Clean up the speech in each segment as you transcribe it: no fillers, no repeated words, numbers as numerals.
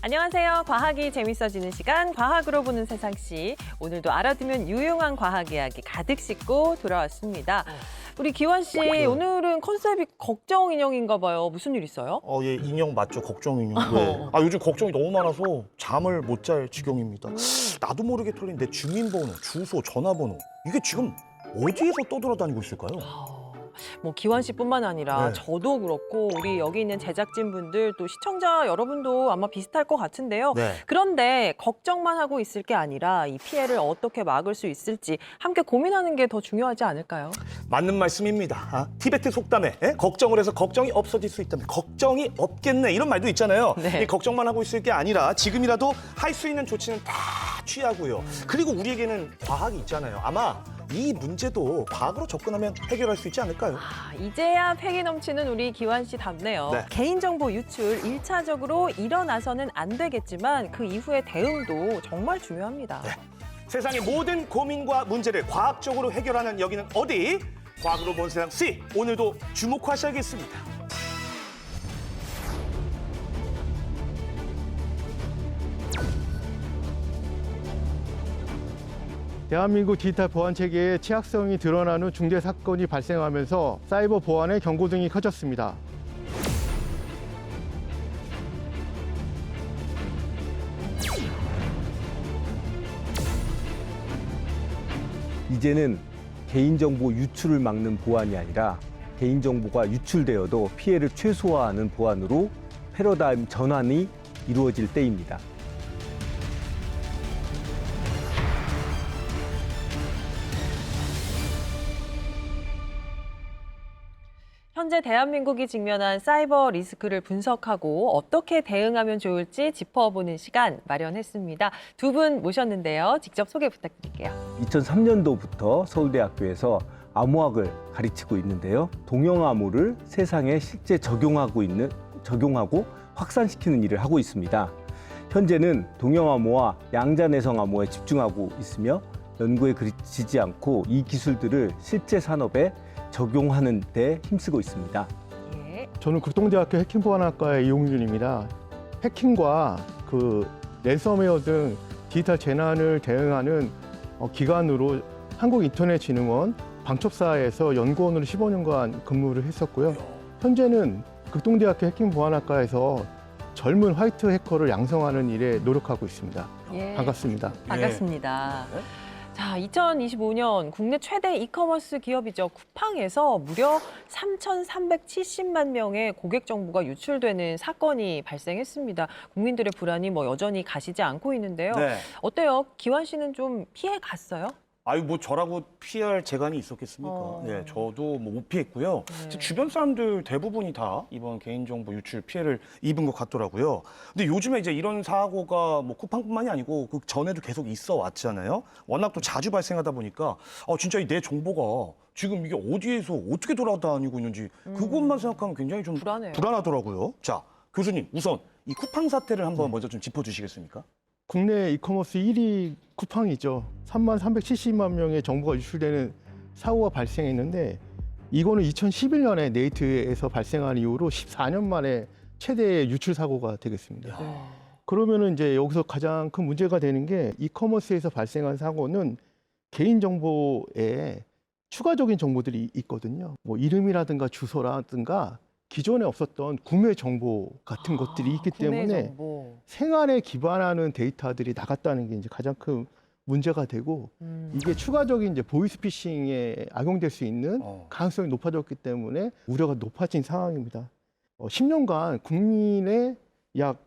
안녕하세요. 과학이 재밌어지는 시간, 과학으로 보는 세상씨. 오늘도 알아두면 유용한 과학 이야기 가득 싣고 돌아왔습니다. 우리 기환 씨, 오늘은 컨셉이 걱정 인형인가 봐요. 무슨 일 있어요? 예, 인형 맞죠? 걱정 인형. 네. 요즘 걱정이 너무 많아서 잠을 못 잘 지경입니다. 나도 모르게 털린 내 주민번호, 주소, 전화번호. 이게 지금 어디에서 떠돌아다니고 있을까요? 뭐 기환 씨뿐만 아니라 네. 저도 그렇고 우리 여기 있는 제작진분들 또 시청자 여러분도 아마 비슷할 것 같은데요. 네. 그런데 걱정만 하고 있을 게 아니라 이 피해를 어떻게 막을 수 있을지 함께 고민하는 게 더 중요하지 않을까요? 맞는 말씀입니다. 티베트 속담에 걱정을 해서 걱정이 없어질 수 있다면 걱정이 없겠네 이런 말도 있잖아요. 네. 이 걱정만 하고 있을 게 아니라 지금이라도 할 수 있는 조치는 다 취하고요. 그리고 우리에게는 과학이 있잖아요. 아마 이 문제도 과학으로 접근하면 해결할 수 있지 않을까요? 이제야 패기 넘치는 우리 기환 씨 답네요. 네. 개인정보 유출 일차적으로 일어나서는 안 되겠지만 그 이후의 대응도 정말 중요합니다. 네. 세상의 모든 고민과 문제를 과학적으로 해결하는 여기는 어디? 과학으로 본 세상 C. 오늘도 주목하셔야겠습니다. 대한민국 디지털 보안 체계의 취약성이 드러나는 중대 사건이 발생하면서 사이버 보안의 경고등이 켜졌습니다. 이제는 개인정보 유출을 막는 보안이 아니라 개인정보가 유출되어도 피해를 최소화하는 보안으로 패러다임 전환이 이루어질 때입니다. 현재 대한민국이 직면한 사이버 리스크를 분석하고 어떻게 대응하면 좋을지 짚어보는 시간 마련했습니다. 두 분 모셨는데요. 직접 소개 부탁드릴게요. 2003년도부터 서울대학교에서 암호학을 가르치고 있는데요. 동영암호를 세상에 실제 적용하고 확산시키는 일을 하고 있습니다. 현재는 동영암호와 양자내성암호에 집중하고 있으며 연구에 그치지 않고 이 기술들을 실제 산업에 적용하는 데 힘쓰고 있습니다. 예. 저는 국동대학교 해킹보안학과의 이용준입니다. 해킹과 랜섬웨어 등 디지털 재난을 대응하는 기관으로 한국인터넷진흥원 방첩사에서 연구원으로 15년간 근무를 했었고요. 현재는 국동대학교 해킹보안학과에서 젊은 화이트 해커를 양성하는 일에 노력하고 있습니다. 예. 반갑습니다. 반갑습니다. 자, 2025년 국내 최대 이커머스 기업이죠. 쿠팡에서 무려 3,370만 명의 고객 정보가 유출되는 사건이 발생했습니다. 국민들의 불안이 여전히 가시지 않고 있는데요. 네. 어때요? 기환 씨는 좀 피해 갔어요? 저라고 피할 재간이 있었겠습니까? 네, 저도 못 피했고요. 네. 주변 사람들 대부분이 다 이번 개인정보 유출 피해를 입은 것 같더라고요. 근데 요즘에 이제 이런 사고가 쿠팡뿐만이 아니고 그 전에도 계속 있어 왔잖아요. 워낙 또 자주 발생하다 보니까 진짜 내 정보가 지금 이게 어디에서 어떻게 돌아다니고 있는지 그것만 생각하면 굉장히 좀 불안해요. 불안하더라고요. 자, 교수님 우선 이 쿠팡 사태를 한번 먼저 좀 짚어주시겠습니까? 국내 이커머스 1위 쿠팡이죠. 3,370만 명의 정보가 유출되는 사고가 발생했는데 이거는 2011년에 네이트에서 발생한 이후로 14년 만에 최대 유출 사고가 되겠습니다. 그러면은 이제 여기서 가장 큰 문제가 되는 게 이커머스에서 발생한 사고는 개인정보에 추가적인 정보들이 있거든요. 이름이라든가 주소라든가 기존에 없었던 구매 정보 같은 것들이 있기 구매 때문에 정보. 생활에 기반하는 데이터들이 나갔다는 게 이제 가장 큰 문제가 되고 이게 추가적인 이제 보이스피싱에 악용될 수 있는 가능성이 높아졌기 때문에 우려가 높아진 상황입니다. 10년간 국민의 약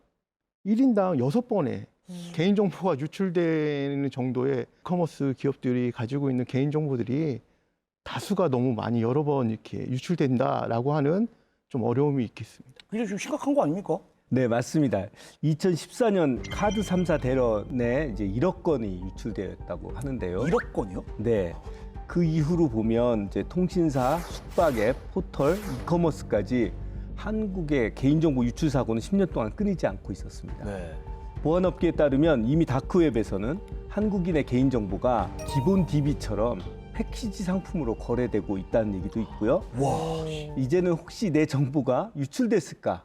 1인당 6번의 개인정보가 유출되는 정도의 커머스 기업들이 가지고 있는 개인정보들이 다수가 너무 많이 여러 번 이렇게 유출된다라고 하는 좀 어려움이 있겠습니다. 굉장히 좀 심각한 거 아닙니까? 네, 맞습니다. 2014년 카드 3사 대란에 이제 1억 건이 유출되었다고 하는데요. 1억 건이요? 네. 그 이후로 보면 이제 통신사, 숙박앱, 포털, 이커머스까지 한국의 개인정보 유출 사고는 10년 동안 끊이지 않고 있었습니다. 네. 보안업계에 따르면 이미 다크웹에서는 한국인의 개인정보가 기본 DB처럼 패키지 상품으로 거래되고 있다는 얘기도 있고요. 와. 이제는 혹시 내 정보가 유출됐을까가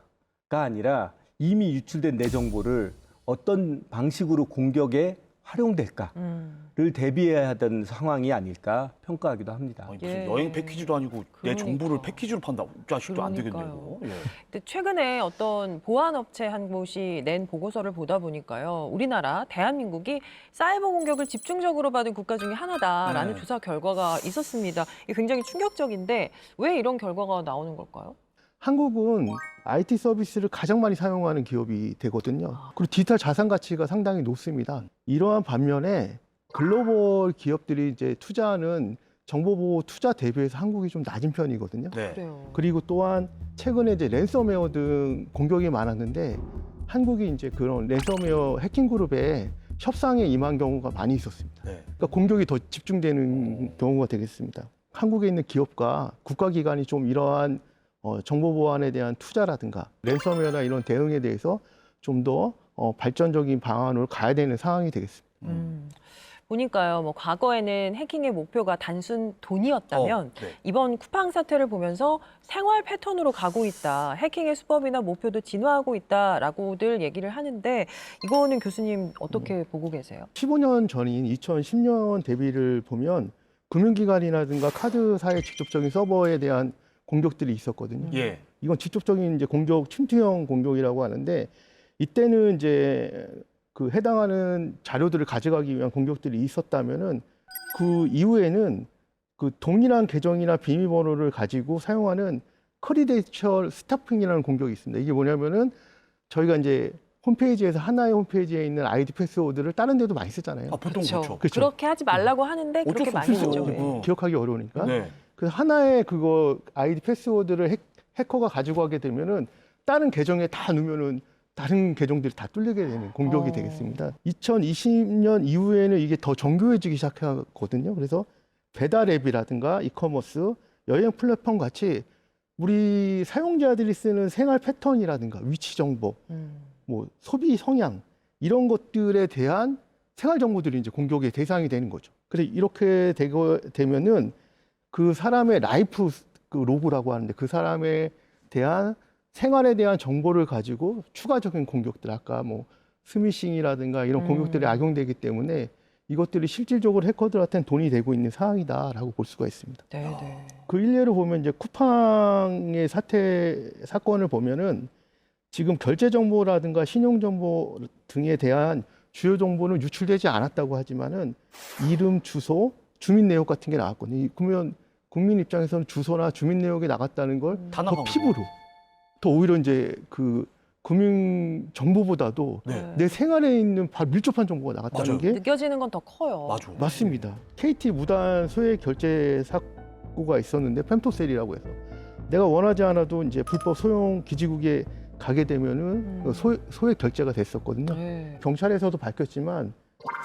아니라 이미 유출된 내 정보를 어떤 방식으로 공격에 활용될까를 대비해야 하던 상황이 아닐까 평가하기도 합니다. 아니, 무슨 예. 여행 패키지도 아니고 내 그러니까. 정보를 패키지로 판다. 자식도 안 되겠네요. 그러니까요. 이거. 예. 근데 최근에 어떤 보안업체 한 곳이 낸 보고서를 보다 보니까요. 우리나라, 대한민국이 사이버 공격을 집중적으로 받은 국가 중에 하나다라는 네. 조사 결과가 있었습니다. 이게 굉장히 충격적인데 왜 이런 결과가 나오는 걸까요? 한국은 IT 서비스를 가장 많이 사용하는 기업이 되거든요. 그리고 디지털 자산 가치가 상당히 높습니다. 이러한 반면에 글로벌 기업들이 이제 투자하는 정보보호 투자 대비해서 한국이 좀 낮은 편이거든요. 네. 그래요. 그리고 또한 최근에 이제 랜섬웨어 등 공격이 많았는데 한국이 이제 그런 랜섬웨어 해킹 그룹에 협상에 임한 경우가 많이 있었습니다. 네. 그러니까 공격이 더 집중되는 경우가 되겠습니다. 한국에 있는 기업과 국가기관이 좀 이러한 정보 보안에 대한 투자라든가 랜섬웨어나 이런 대응에 대해서 좀 더 발전적인 방안으로 가야 되는 상황이 되겠습니다. 보니까요, 뭐 과거에는 해킹의 목표가 단순 돈이었다면 네. 이번 쿠팡 사태를 보면서 생활 패턴으로 가고 있다, 해킹의 수법이나 목표도 진화하고 있다라고들 얘기를 하는데 이거는 교수님 어떻게 보고 계세요? 15년 전인 2010년 대비를 보면 금융기관이라든가 카드사의 직접적인 서버에 대한 공격들이 있었거든요. 예. 이건 직접적인 이제 공격, 침투형 공격이라고 하는데 이때는 이제 그 해당하는 자료들을 가져가기 위한 공격들이 있었다면은 그 이후에는 그 동일한 계정이나 비밀번호를 가지고 사용하는 크리덴셜 스타핑이라는 공격이 있습니다. 이게 뭐냐면은 저희가 이제 홈페이지에서 하나의 홈페이지에 있는 아이디 패스워드를 다른 데도 많이 쓰잖아요. 아, 보통 그렇죠. 그렇죠. 그렇게 하지 말라고 하는데 어쩔 그렇게 수 많이 없죠. 하죠. 네. 예. 기억하기 어려우니까. 네. 그래서 하나의 그거 아이디 패스워드를 해커가 가지고 가게 되면은 다른 계정에 다 넣으면은 다른 계정들이 다 뚫리게 되는 공격이 되겠습니다. 2020년 이후에는 이게 더 정교해지기 시작하거든요. 그래서 배달 앱이라든가 이커머스, 여행 플랫폼 같이 우리 사용자들이 쓰는 생활 패턴이라든가 위치 정보, 뭐 소비 성향 이런 것들에 대한 생활 정보들이 이제 공격의 대상이 되는 거죠. 그래서 이렇게 되면은 그 사람의 라이프 그 로그라고 하는데 그 사람에 대한 생활에 대한 정보를 가지고 추가적인 공격들 아까 뭐 스미싱이라든가 이런 공격들이 악용되기 때문에 이것들이 실질적으로 해커들한테는 돈이 되고 있는 상황이다라고 볼 수가 있습니다. 네, 네. 그 일례로 보면 이제 쿠팡의 사건을 보면은 지금 결제 정보라든가 신용 정보 등에 대한 주요 정보는 유출되지 않았다고 하지만은 이름, 주소, 주민 내역 같은 게 나왔거든요. 그러면 국민 입장에서는 주소나 주민 내역이 나갔다는 걸 다 더 나가고. 피부로 더 오히려 이제 그 금융 정보보다도 네. 내 생활에 있는 바로 밀접한 정보가 나갔다는 맞아요. 게 느껴지는 건 더 커요. 맞아. 맞습니다. KT 무단 소액 결제 사고가 있었는데 펜토셀이라고 해서 내가 원하지 않아도 이제 불법 소형 기지국에 가게 되면은 그 소액 결제가 됐었거든요. 네. 경찰에서도 밝혔지만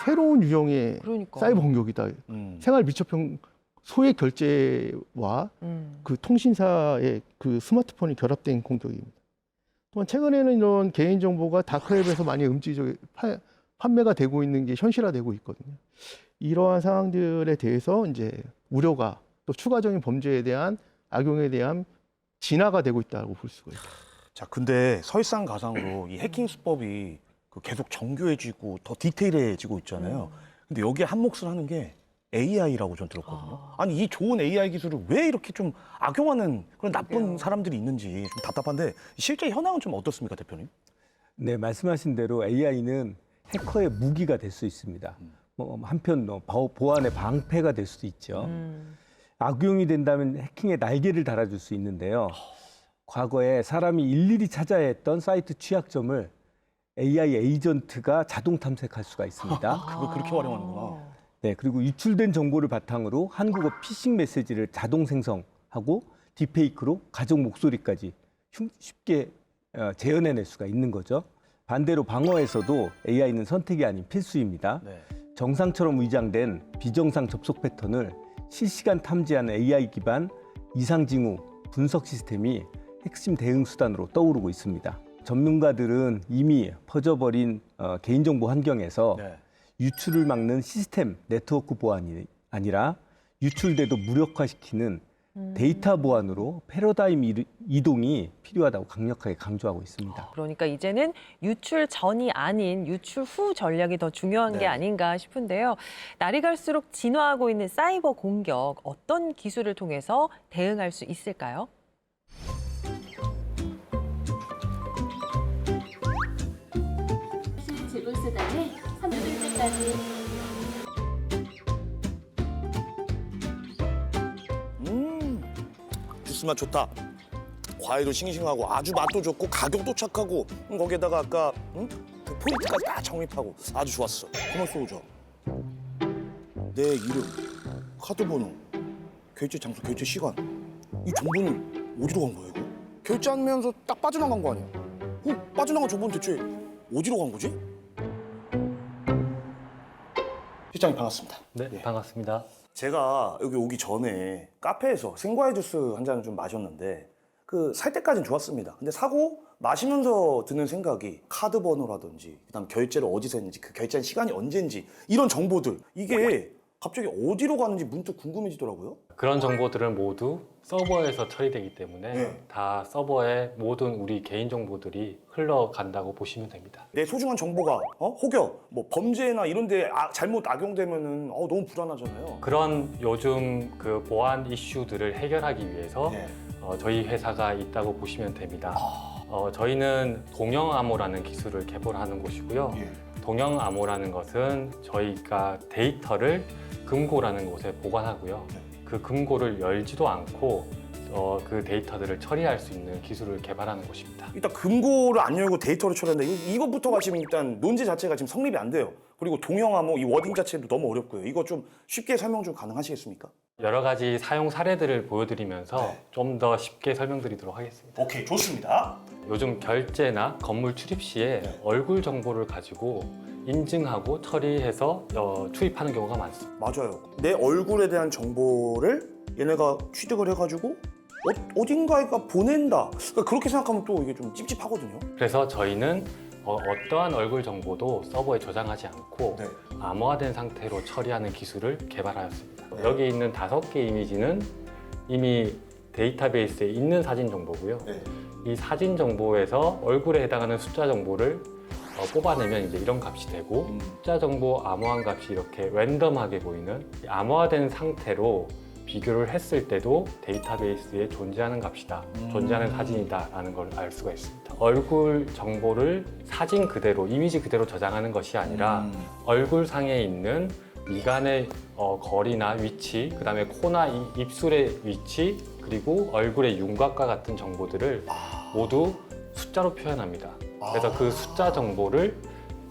새로운 유형의 그러니까. 사이버 공격이다. 생활 밀접형 소액 결제와 그 통신사의 그 스마트폰이 결합된 공격입니다. 또한 최근에는 이런 개인 정보가 다크웹에서 많이 판매가 되고 있는 게 현실화되고 있거든요. 이러한 상황들에 대해서 이제 우려가 또 추가적인 범죄에 대한 악용에 대한 진화가 되고 있다고 볼 수가 있습니다. 자, 근데 설상가상으로 이 해킹 수법이 그 계속 정교해지고 더 디테일해지고 있잖아요. 근데 여기에 한 몫을 하는 게 AI라고 전 들었거든요. 아니, 이 좋은 AI 기술을 왜 이렇게 좀 악용하는 그런 나쁜 그러게요. 사람들이 있는지 좀 답답한데 실제 현황은 좀 어떻습니까, 대표님? 네, 말씀하신 대로 AI는 해커의 무기가 될 수 있습니다. 뭐 한편 보안의 방패가 될 수도 있죠. 악용이 된다면 해킹의 날개를 달아줄 수 있는데요. 과거에 사람이 일일이 찾아야 했던 사이트 취약점을 AI 에이전트가 자동 탐색할 수가 있습니다. 그걸 그렇게 활용하는구나. 네, 그리고 유출된 정보를 바탕으로 한국어 피싱 메시지를 자동 생성하고 딥페이크로 가족 목소리까지 쉽게 재현해낼 수가 있는 거죠. 반대로 방어에서도 AI는 선택이 아닌 필수입니다. 네. 정상처럼 위장된 비정상 접속 패턴을 실시간 탐지하는 AI 기반 이상징후 분석 시스템이 핵심 대응 수단으로 떠오르고 있습니다. 전문가들은 이미 퍼져버린 개인정보 환경에서 네. 유출을 막는 시스템 네트워크 보안이 아니라 유출돼도 무력화시키는 데이터 보안으로 패러다임 이동이 필요하다고 강력하게 강조하고 있습니다. 그러니까 이제는 유출 전이 아닌 유출 후 전략이 더 중요한 네. 게 아닌가 싶은데요. 날이 갈수록 진화하고 있는 사이버 공격, 어떤 기술을 통해서 대응할 수 있을까요? 제보수단을 3일째까지 주스 맛 좋다. 과일도 싱싱하고 아주 맛도 좋고 가격도 착하고 거기에다가 아까 그 포인트까지 다 정립하고 아주 좋았어. 그만 쏘자. 내 이름, 카드 번호, 결제 장소, 결제 시간. 이 정보는 어디로 간 거야 이거? 결제하면서 딱 빠져나간 거 아니야? 빠져나간 정보는 대체 어디로 간 거지? 실장님 반갑습니다. 네, 예. 반갑습니다. 제가 여기 오기 전에 카페에서 생과일 주스 한 잔을 좀 마셨는데 그 살 때까지는 좋았습니다. 근데 사고 마시면서 드는 생각이 카드 번호라든지 그다음 결제를 어디서 했는지 그 결제한 시간이 언제인지 이런 정보들 이게 갑자기 어디로 가는지 문득 궁금해지더라고요. 그런 정보들은 모두 서버에서 처리되기 때문에 네. 다 서버에 모든 우리 개인 정보들이 흘러간다고 보시면 됩니다. 내 소중한 정보가 혹여 뭐 범죄나 이런 데 잘못 악용되면은 너무 불안하잖아요. 그런 요즘 그 보안 이슈들을 해결하기 위해서 네. 저희 회사가 있다고 보시면 됩니다. 저희는 동영암호라는 기술을 개발하는 곳이고요. 예. 동영암호라는 것은 저희가 데이터를 금고라는 곳에 보관하고요. 네. 그 금고를 열지도 않고 그 데이터들을 처리할 수 있는 기술을 개발하는 곳입니다. 일단 금고를 안 열고 데이터를 처리한다. 이것부터가 지금 일단 논제 자체가 지금 성립이 안 돼요. 그리고 동영암호 이 워딩 자체도 너무 어렵고요. 이거 좀 쉽게 설명 좀 가능하시겠습니까? 여러 가지 사용 사례들을 보여드리면서 네. 좀 더 쉽게 설명드리도록 하겠습니다. 오케이, 좋습니다. 요즘 결제나 건물 출입 시에 네. 얼굴 정보를 가지고 인증하고 처리해서 투입하는 경우가 많습니다. 맞아요. 내 얼굴에 대한 정보를 얘네가 취득을 해가지고 어딘가에가 보낸다. 그러니까 그렇게 생각하면 또 이게 좀 찝찝하거든요. 그래서 저희는 어떠한 얼굴 정보도 서버에 저장하지 않고 네. 암호화된 상태로 처리하는 기술을 개발하였습니다. 네. 여기 있는 5개 이미지는 이미 데이터베이스에 있는 사진 정보고요. 네. 이 사진 정보에서 얼굴에 해당하는 숫자 정보를 뽑아내면 이제 이런 값이 되고 숫자 정보 암호한 값이 이렇게 랜덤하게 보이는 이 암호화된 상태로 비교를 했을 때도 데이터베이스에 존재하는 값이다, 존재하는 사진이다라는 걸 알 수가 있습니다. 얼굴 정보를 사진 그대로, 이미지 그대로 저장하는 것이 아니라 얼굴 상에 있는 미간의 거리나 위치, 그다음에 코나 입술의 위치, 그리고 얼굴의 윤곽과 같은 정보들을 모두 숫자로 표현합니다. 그래서 그 숫자 정보를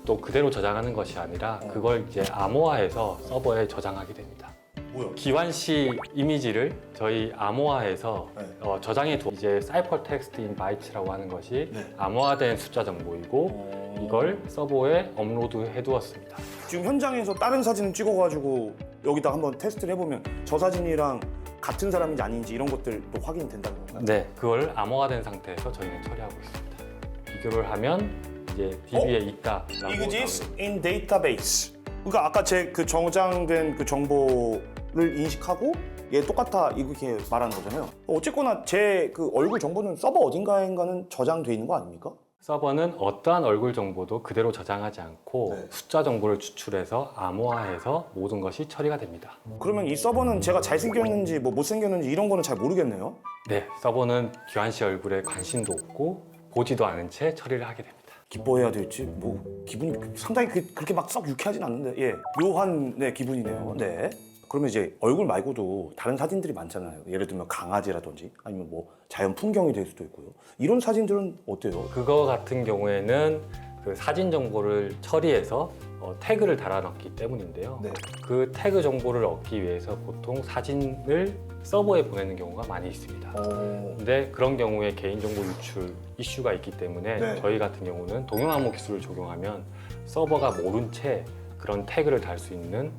또 그대로 저장하는 것이 아니라 그걸 이제 암호화해서 서버에 저장하게 됩니다. 뭐요? 기환시 이미지를 저희 암호화해서 네. 저장해 두 이제 사이퍼 텍스트 인 바이트라고 하는 것이 네. 암호화된 숫자 정보이고 이걸 서버에 업로드해 두었습니다. 지금 현장에서 다른 사진을 찍어가지고 여기다 한번 테스트를 해보면 저 사진이랑 같은 사람인지 아닌지 이런 것들도 확인이 된다는 건가요? 네, 그걸 암호화된 상태에서 저희는 처리하고 있습니다. 비교를 하면 이제 DB에 있다라고 Exists in database. 그러니까 아까 제 그 저장된 그 정보를 인식하고 얘 똑같아 이렇게 말하는 거잖아요. 어쨌거나 제 그 얼굴 정보는 서버 어딘가에는 저장돼 있는 거 아닙니까? 서버는 어떠한 얼굴 정보도 그대로 저장하지 않고 네. 숫자 정보를 추출해서 암호화해서 모든 것이 처리가 됩니다. 그러면 이 서버는 제가 잘생겼는지 뭐 못생겼는지 이런 거는 잘 모르겠네요. 네, 서버는 규환 씨 얼굴에 관심도 없고 보지도 않은 채 처리를 하게 됩니다. 기뻐해야 될지 뭐 기분이 상당히 그렇게 막 썩 유쾌하진 않는데 예 묘한 기분이네요. 네. 그러면 이제 얼굴 말고도 다른 사진들이 많잖아요. 예를 들면 강아지라든지 아니면 뭐 자연 풍경이 될 수도 있고요. 이런 사진들은 어때요? 그거 같은 경우에는 그 사진 정보를 처리해서 태그를 달아놨기 때문인데요. 네. 그 태그 정보를 얻기 위해서 보통 사진을 서버에 보내는 경우가 많이 있습니다. 근데 그런 경우에 개인정보 유출 이슈가 있기 때문에 네. 저희 같은 경우는 동영암호 기술을 적용하면 서버가 모른 채 그런 태그를 달 수 있는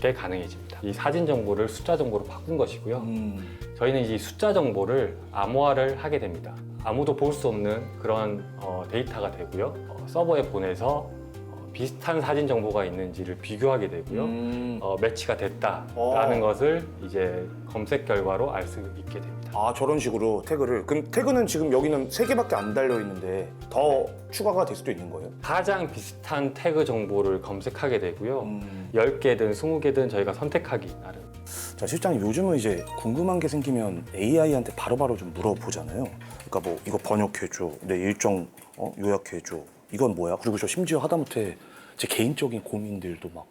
게 가능해집니다. 이 사진 정보를 숫자 정보로 바꾼 것이고요. 저희는 이 숫자 정보를 암호화를 하게 됩니다. 아무도 볼 수 없는 그런 데이터가 되고요. 서버에 보내서 비슷한 사진 정보가 있는지를 비교하게 되고요. 매치가 됐다라는 것을 이제 검색 결과로 알 수 있게 됩니다. 아, 저런 식으로 태그를. 그럼 태그는 지금 여기는 3개밖에 안 달려 있는데 더 추가가 될 수도 있는 거예요? 가장 비슷한 태그 정보를 검색하게 되고요. 10개든 20개든 저희가 선택하기 나름. 자, 실장님, 요즘은 이제 궁금한 게 생기면 AI한테 바로바로 좀 물어보잖아요. 그러니까 뭐 이거 번역해줘, 내 일정 요약해줘, 이건 뭐야? 그리고 저 심지어 하다못해 제 개인적인 고민들도 막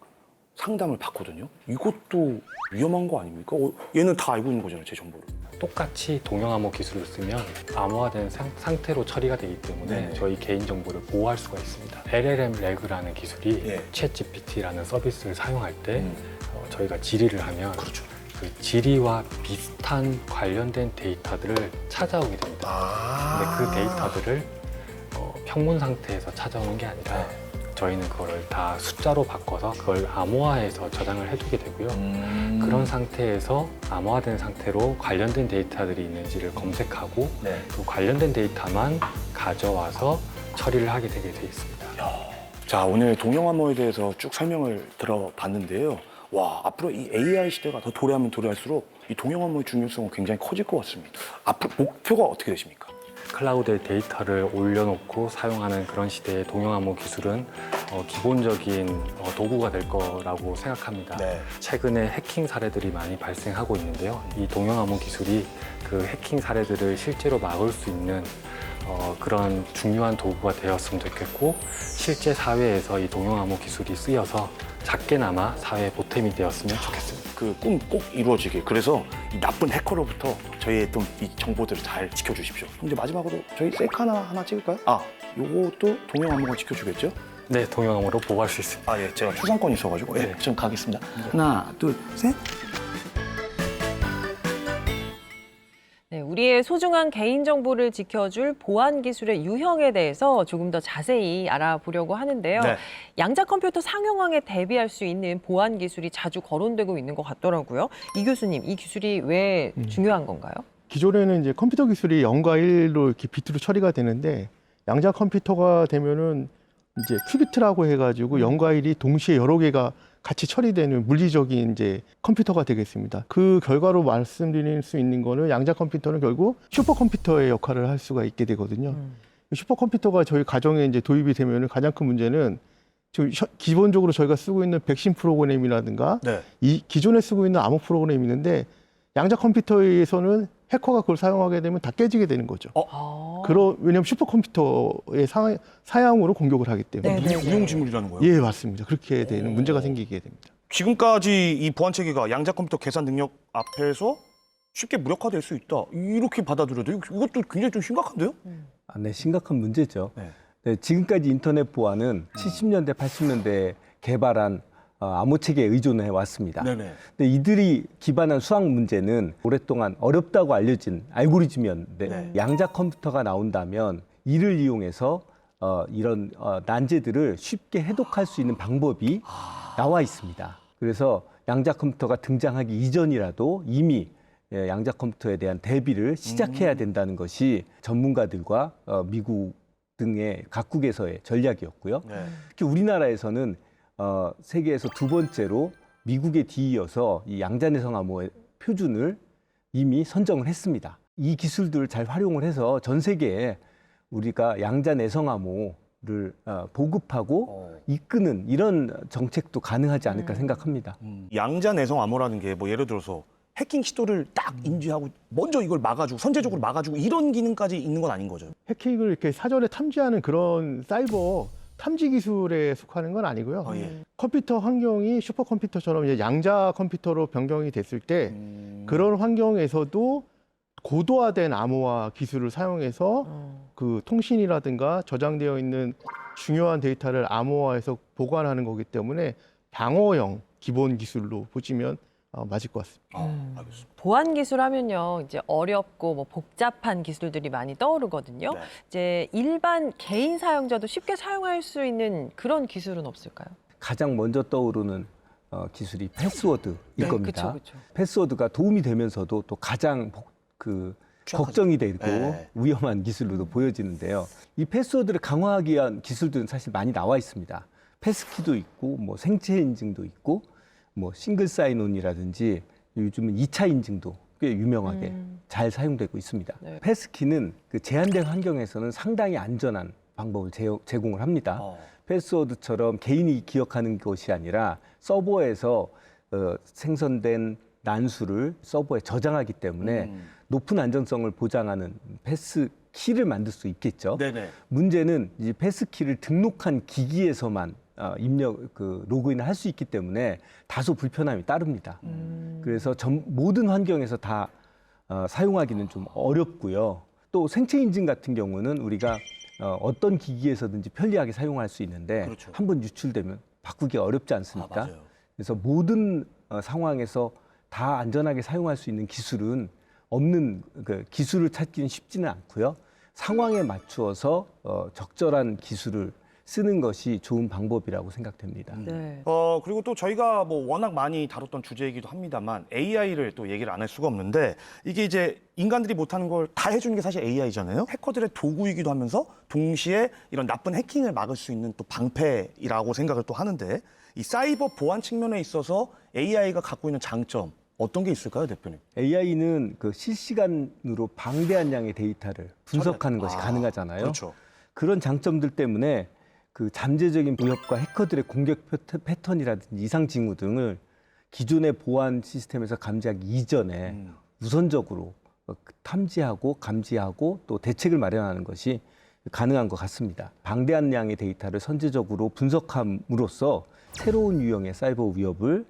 상담을 받거든요. 이것도 위험한 거 아닙니까? 얘는 다 알고 있는 거잖아요, 제 정보를. 똑같이 동영암호 기술을 쓰면 암호화된 상태로 처리가 되기 때문에 네네. 저희 개인정보를 보호할 수가 있습니다. LLM 레그라는 기술이 예. 챗GPT라는 서비스를 사용할 때 저희가 질의를 하면 그렇죠. 그 질의와 비슷한 관련된 데이터들을 찾아오게 됩니다. 근데 그 데이터들을 평문 상태에서 찾아오는 게 아니라 저희는 그거를 다 숫자로 바꿔서 그걸 암호화해서 저장을 해두게 되고요. 그런 상태에서 암호화된 상태로 관련된 데이터들이 있는지를 검색하고 네. 그 관련된 데이터만 가져와서 처리를 하게 되게 돼 있습니다. 자, 오늘 동영암호에 대해서 쭉 설명을 들어봤는데요. 와, 앞으로 이 AI 시대가 더 도래하면 도래할수록 이 동영암호의 중요성은 굉장히 커질 것 같습니다. 앞으로 목표가 어떻게 되십니까? 클라우드에 데이터를 올려놓고 사용하는 그런 시대의 동영암호 기술은 기본적인 도구가 될 거라고 생각합니다. 네. 최근에 해킹 사례들이 많이 발생하고 있는데요. 이 동영암호 기술이 그 해킹 사례들을 실제로 막을 수 있는 그런 중요한 도구가 되었으면 좋겠고, 실제 사회에서 이 동영암호 기술이 쓰여서 작게나마 사회에 보탬이 되었으면 좋겠습니다. 그 꿈 꼭 이루어지길. 그래서 이 나쁜 해커로부터 저희의 좀 이 정보들을 잘 지켜주십시오. 그럼 이제 마지막으로 저희 셀카 하나 찍을까요? 아, 요것도 동영암호가 지켜주겠죠? 네, 동영암호로 보호할 수 있습니다. 아, 예, 제가 초상권이 있어가지고, 예, 네. 좀 가겠습니다. 하나, 둘, 셋. 네, 우리의 소중한 개인정보를 지켜줄 보안 기술의 유형에 대해서 조금 더 자세히 알아보려고 하는데요. 네. 양자 컴퓨터 상용화에 대비할 수 있는 보안 기술이 자주 거론되고 있는 것 같더라고요. 이 교수님, 이 기술이 왜 중요한 건가요? 기존에는 이제 컴퓨터 기술이 0과 1로 이렇게 비트로 처리가 되는데 양자 컴퓨터가 되면은 이제 큐비트라고 해가지고 0과 1이 동시에 여러 개가 같이 처리되는 물리적인 이제 컴퓨터가 되겠습니다. 그 결과로 말씀드릴 수 있는 거는 양자 컴퓨터는 결국 슈퍼컴퓨터의 역할을 할 수가 있게 되거든요. 슈퍼컴퓨터가 저희 가정에 이제 도입이 되면 가장 큰 문제는 기본적으로 저희가 쓰고 있는 백신 프로그램이라든가 네. 이 기존에 쓰고 있는 암호 프로그램이 있는데 양자 컴퓨터에서는 해커가 그걸 사용하게 되면 다 깨지게 되는 거죠. 왜냐하면 슈퍼컴퓨터의 사양으로 공격을 하기 때문에. 네, 네. 이용지물이라는 거예요? 예, 맞습니다. 그렇게 되는 문제가 생기게 됩니다. 지금까지 이 보안 체계가 양자 컴퓨터 계산 능력 앞에서 쉽게 무력화될 수 있다. 이렇게 받아들여도 이것도 굉장히 좀 심각한데요? 네, 심각한 문제죠. 네. 네, 지금까지 인터넷 보안은 70년대, 80년대 개발한 암호 체계에 의존해 왔습니다. 네네. 근데 이들이 기반한 수학 문제는 오랫동안 어렵다고 알려진 알고리즘이었는데 네. 양자 컴퓨터가 나온다면 이를 이용해서 이런 난제들을 쉽게 해독할 수 있는 방법이 나와 있습니다. 그래서 양자 컴퓨터가 등장하기 이전이라도 이미 양자 컴퓨터에 대한 대비를 시작해야 된다는 것이 전문가들과 미국 등의 각국에서의 전략이었고요. 네. 특히 우리나라에서는 세계에서 두 번째로 미국에 뒤이어서 이 양자내성 암호의 표준을 이미 선정을 했습니다. 이 기술들을 잘 활용을 해서 전 세계에 우리가 양자내성 암호를 보급하고 이끄는 이런 정책도 가능하지 않을까 생각합니다. 양자 내성 암호라는 게 뭐 예를 들어서 해킹 시도를 딱 인지하고 먼저 이걸 막아주고 선제적으로 막아주고 이런 기능까지 있는 건 아닌 거죠. 해킹을 이렇게 사전에 탐지하는 그런 사이버 탐지 기술에 속하는 건 아니고요. 예. 컴퓨터 환경이 슈퍼컴퓨터처럼 이제 양자 컴퓨터로 변경이 됐을 때 그런 환경에서도 고도화된 암호화 기술을 사용해서 그 통신이라든가 저장되어 있는 중요한 데이터를 암호화해서 보관하는 거기 때문에 방어형 기본 기술로 보시면 맞을 것 같습니다. 알겠습니다. 보안 기술 하면요, 이제 어렵고 뭐 복잡한 기술들이 많이 떠오르거든요. 네. 이제 일반 개인 사용자도 쉽게 사용할 수 있는 그런 기술은 없을까요? 가장 먼저 떠오르는 기술이 패스워드일 겁니다. 그렇죠. 패스워드가 도움이 되면서도 또 가장 걱정이 되고 네. 위험한 기술로도 보여지는데요. 이 패스워드를 강화하기 위한 기술들은 사실 많이 나와 있습니다. 패스키도 있고 뭐 생체 인증도 있고 뭐 싱글 사인온이라든지 요즘은 2차 인증도 꽤 유명하게 잘 사용되고 있습니다. 네. 패스키는 그 제한된 환경에서는 상당히 안전한 방법을 제공을 합니다. 패스워드처럼 개인이 기억하는 것이 아니라 서버에서 생성된 난수를 서버에 저장하기 때문에 높은 안전성을 보장하는 패스키를 만들 수 있겠죠. 네네. 문제는 이 패스키를 등록한 기기에서만 로그인을 할 수 있기 때문에 다소 불편함이 따릅니다. 그래서 모든 환경에서 다 사용하기는 좀 어렵고요. 또 생체 인증 같은 경우는 우리가 어떤 기기에서든지 편리하게 사용할 수 있는데 그렇죠. 한번 유출되면 바꾸기 어렵지 않습니까? 맞아요. 그래서 모든 상황에서 다 안전하게 사용할 수 있는 기술은 없는 그 기술을 찾기는 쉽지는 않고요. 상황에 맞추어서 적절한 기술을 쓰는 것이 좋은 방법이라고 생각됩니다. 네. 그리고 또 저희가 뭐 워낙 많이 다뤘던 주제이기도 합니다만 AI를 또 얘기를 안 할 수가 없는데 이게 이제 인간들이 못하는 걸 다 해주는 게 사실 AI잖아요. 해커들의 도구이기도 하면서 동시에 이런 나쁜 해킹을 막을 수 있는 또 방패이라고 생각을 또 하는데 이 사이버 보안 측면에 있어서 AI가 갖고 있는 장점 어떤 게 있을까요, 대표님? AI는 그 실시간으로 방대한 양의 데이터를 분석하는 것이 가능하잖아요. 그렇죠. 그런 장점들 때문에 그 잠재적인 위협과 해커들의 공격 패턴이라든지 이상 징후 등을 기존의 보안 시스템에서 감지하기 이전에 우선적으로 탐지하고 감지하고 또 대책을 마련하는 것이 가능한 것 같습니다. 방대한 양의 데이터를 선제적으로 분석함으로써 새로운 유형의 사이버 위협을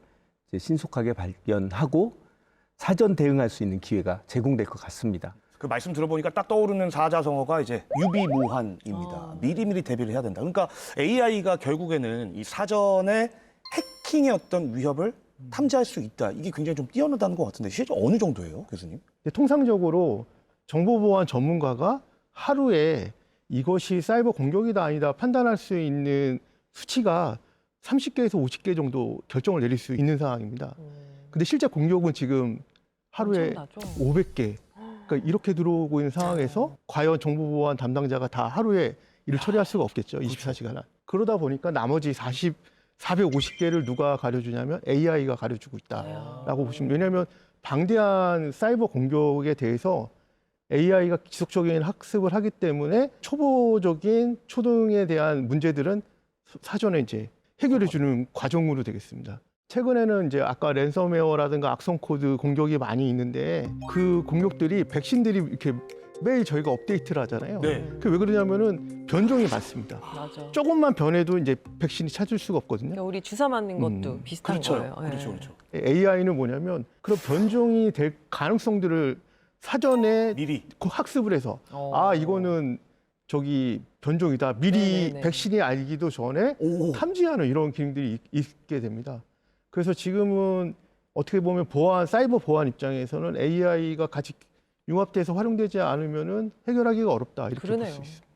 이제 신속하게 발견하고 사전 대응할 수 있는 기회가 제공될 것 같습니다. 그 말씀 들어보니까 딱 떠오르는 사자성어가 이제 유비무환입니다. 미리미리 대비를 해야 된다. 그러니까 AI가 결국에는 이 사전에 해킹의 어떤 위협을 탐지할 수 있다. 이게 굉장히 좀 뛰어나다는 것 같은데 실제 어느 정도예요, 교수님? 통상적으로 정보보안 전문가가 하루에 이것이 사이버 공격이다 아니다 판단할 수 있는 수치가 30개에서 50개 정도 결정을 내릴 수 있는 상황입니다. 근데 실제 공격은 지금 하루에 엄청나죠? 500개. 그러니까 이렇게 들어오고 있는 상황에서 과연 정보보안 담당자가 다 하루에 일을 처리할 수가 없겠죠. 24시간. 그러다 보니까 나머지 450개를 누가 가려주냐면 AI가 가려주고 있다라고 보시면, 왜냐하면 방대한 사이버 공격에 대해서 AI가 지속적인 학습을 하기 때문에 초보적인 초등에 대한 문제들은 사전에 이제 해결해 주는 과정으로 되겠습니다. 최근에는 이제 아까 랜섬웨어라든가 악성 코드 공격이 많이 있는데 그 공격들이 백신들이 이렇게 매일 저희가 업데이트를 하잖아요. 네. 그게 왜 그러냐면은 변종이 많습니다. 맞아. 조금만 변해도 이제 백신이 찾을 수가 없거든요. 그러니까 우리 주사 맞는 것도 비슷한 그렇죠. 거예요. 예. 그렇죠, 그렇죠. AI는 뭐냐면 그런 변종이 될 가능성들을 사전에 미리. 학습을 해서 어. 이거는 저기 변종이다. 미리 네네네. 백신이 알기도 전에 오. 탐지하는 이런 기능들이 있게 됩니다. 그래서 지금은 어떻게 보면 사이버 보안 입장에서는 AI가 같이 융합돼서 활용되지 않으면은 해결하기가 어렵다 이렇게 볼 그러네요. 수 있습니다.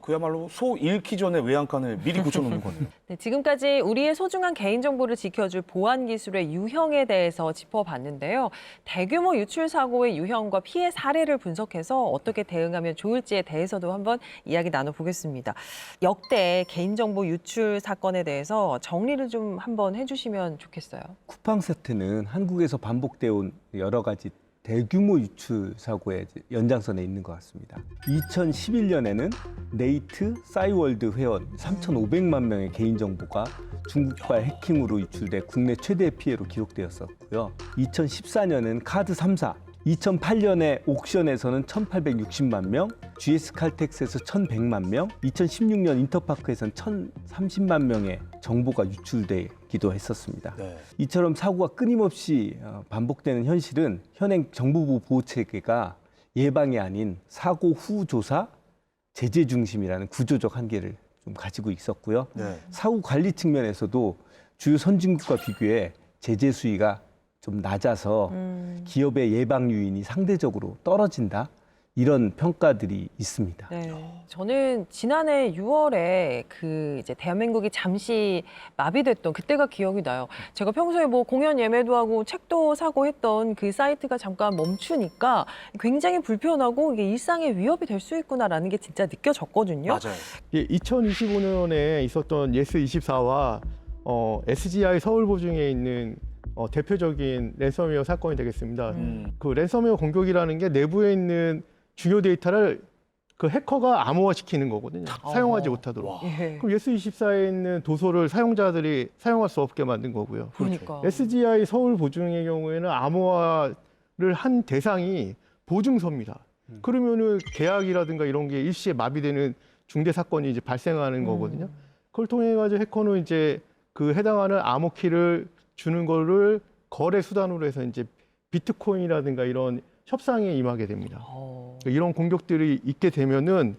그야말로 소 잃기 전에 외양간을 미리 고쳐놓는 거네요. 네, 지금까지 우리의 소중한 개인정보를 지켜줄 보안 기술의 유형에 대해서 짚어봤는데요. 대규모 유출 사고의 유형과 피해 사례를 분석해서 어떻게 대응하면 좋을지에 대해서도 한번 이야기 나눠보겠습니다. 역대 개인정보 유출 사건에 대해서 정리를 좀 한번 해주시면 좋겠어요. 쿠팡 사태는 한국에서 반복되어 온 여러 가지 대규모 유출 사고의 연장선에 있는 것 같습니다. 2011년에는 네이트, 싸이월드 회원 3,500만 명의 개인정보가 중국발 해킹으로 유출돼 국내 최대 피해로 기록되었었고요. 2014년은 카드 3사, 2008년에 옥션에서는 1,860만 명, GS 칼텍스에서 1,100만 명, 2016년 인터파크에서는 1,030만 명의 정보가 유출되기도 했었습니다. 네. 이처럼 사고가 끊임없이 반복되는 현실은 현행 정보부 보호 체계가 예방이 아닌 사고 후 조사, 제재 중심이라는 구조적 한계를 좀 가지고 있었고요. 네. 사후 관리 측면에서도 주요 선진국과 비교해 제재 수위가 좀 낮아서 기업의 예방 요인이 상대적으로 떨어진다. 이런 평가들이 있습니다. 네. 저는 지난해 6월에 그 이제 대한민국이 잠시 마비됐던 그때가 기억이 나요. 제가 평소에 뭐 공연 예매도 하고 책도 사고 했던 그 사이트가 잠깐 멈추니까 굉장히 불편하고 이게 일상의 위협이 될 수 있구나라는 게 진짜 느껴졌거든요. 맞아요. 2025년에 있었던 예스24와 SGI 서울 보증에 있는 대표적인 랜섬웨어 사건이 되겠습니다. 그 랜섬웨어 공격이라는 게 내부에 있는 중요 데이터를 그 해커가 암호화시키는 거거든요. 사용하지 못하도록. 예. 그럼 예스24에 있는 도서를 사용자들이 사용할 수 없게 만든 거고요. 그러니까. SGI 서울 보증의 경우에는 암호화를 한 대상이 보증서입니다. 그러면은 계약이라든가 이런 게 일시에 마비되는 중대 사건이 이제 발생하는 거거든요. 그걸 통해 가지고 해커는 이제 그 해당하는 암호키를 주는 거를 거래 수단으로 해서 이제 비트코인이라든가 이런 협상에 임하게 됩니다. 이런 공격들이 있게 되면은